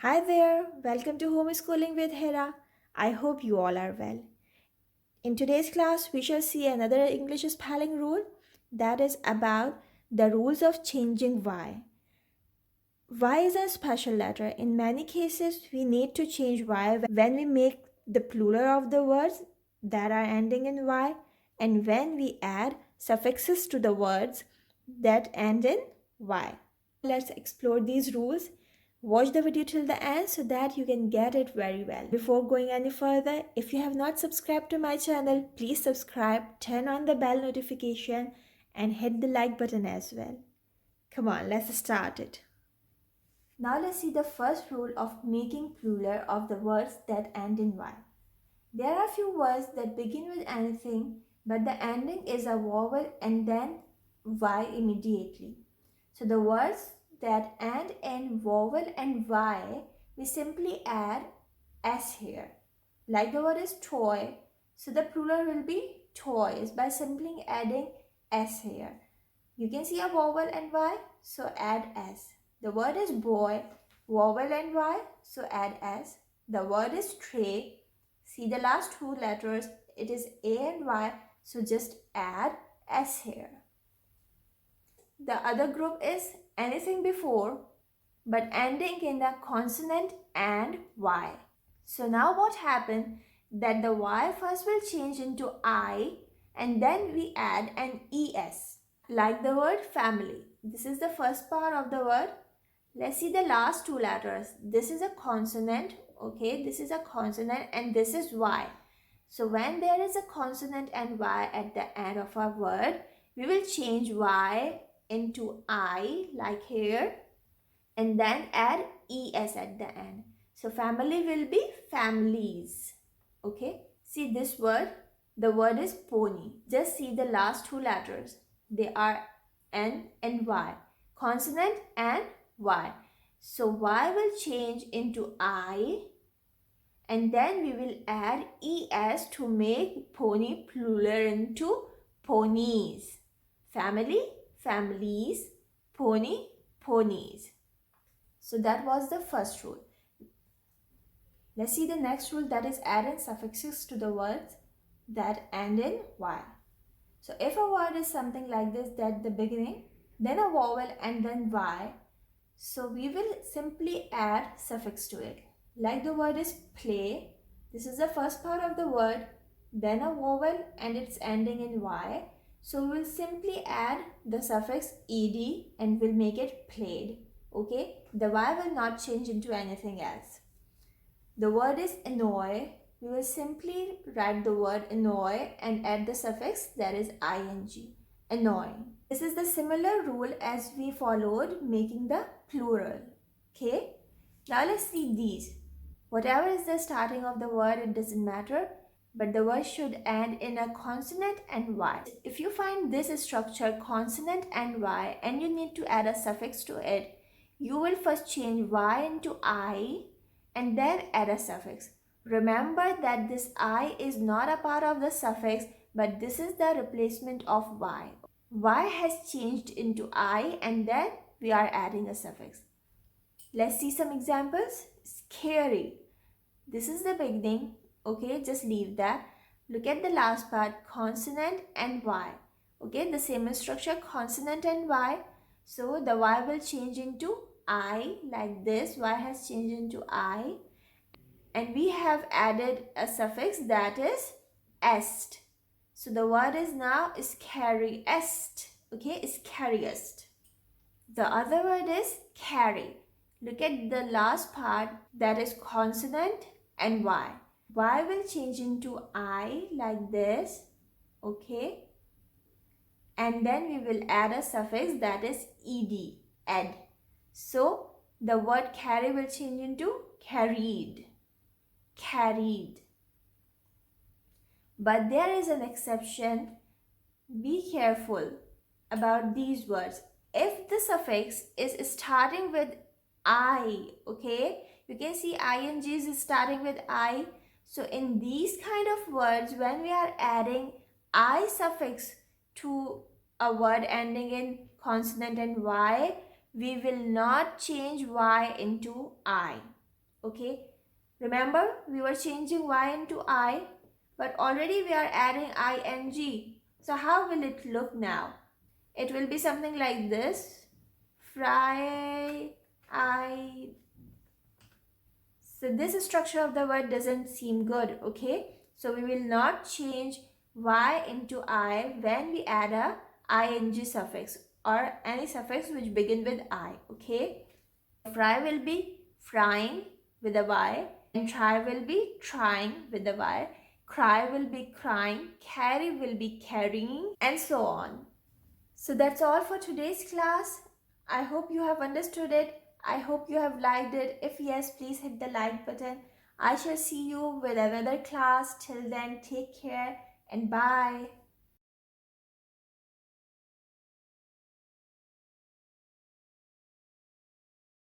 Hi there, welcome to Homeschooling with Hera. I hope you all are well. In today's class, we shall see another English spelling rule that is about the rules of changing Y. Y is a special letter. In many cases, we need to change Y when we make the plural of the words that are ending in Y and when we add suffixes to the words that end in Y. Let's explore these rules. Watch the video till the end so that you can get it very well. Before going any further, if you have not subscribed to my channel, please subscribe, turn on the bell notification and hit the like button as well. Come on, let's start it. Now let's see the first rule of making plural of the words that end in Y. There are few words that begin with anything, but the ending is a vowel and then Y immediately. So the words that end in vowel and Y, we simply add S here. Like the word is toy, so the plural will be toys by simply adding S here. You can see a vowel and Y, so add S. The word is boy, vowel and Y, so add S. The word is tray. See the last two letters, it is A and Y, so just add S here. The other group is anything before but ending in the consonant and Y. So now what happened that the Y first will change into I and then we add an ES. Like the word family. This is the first part of the word. Let's see the last two letters. This is a consonant, okay? This is a consonant and this is Y. So when there is a consonant and Y at the end of a word, we will change Y into I, like here, and then add ES at the end. So family will be families, okay? See this word, the word is pony. Just see the last two letters. They are N and Y, consonant and Y. So Y will change into I and then we will add ES to make pony plural into ponies. Family, families, pony, ponies. So that was the first rule. Let's see the next rule, that is adding suffixes to the words that end in Y. So if a word is something like this, that the beginning, then a vowel and then Y, so we will simply add suffix to it. Like the word is play, this is the first part of the word, then a vowel and it's ending in Y. So we'll simply add the suffix ed and we'll make it played. Okay, the Y will not change into anything else. The word is annoy. We will simply write the word annoy and add the suffix that is ing. Annoy. This is the similar rule as we followed making the plural. Okay. Now let's see these. Whatever is the starting of the word, it doesn't matter, but the word should end in a consonant and Y. If you find this structure consonant and Y and you need to add a suffix to it, you will first change Y into I and then add a suffix. Remember that this I is not a part of the suffix, but this is the replacement of Y. Y has changed into I and then we are adding a suffix. Let's see some examples. Scary. This is the beginning. Okay, just leave that. Look at the last part, consonant and Y. Okay, the same structure, consonant and Y. So the Y will change into I like this. Y has changed into I. And we have added a suffix that is est. So the word is now scariest. Okay, scariest. The other word is carry. Look at the last part, that is consonant and Y. Y will change into I like this. Okay. And then we will add a suffix that is ed. So the word carry will change into carried. Carried. But there is an exception. Be careful about these words. If the suffix is starting with I, okay, you can see ing is starting with I. So in these kind of words, when we are adding I suffix to a word ending in consonant and Y, we will not change Y into I. Okay, remember we were changing y into I, but already we are adding ing. So how will it look now? It will be something like this. Fry, I. So this structure of the word doesn't seem good, okay? So we will not change y into I when we add a ing suffix or any suffix which begin with I, okay? Fry will be frying with a y, and try will be trying with a y, cry will be crying, carry will be carrying, and so on. So that's all for today's class. I hope you have understood it. I hope you have liked it. If yes, please hit the like button. I shall see you with another class. Till then, take care and bye.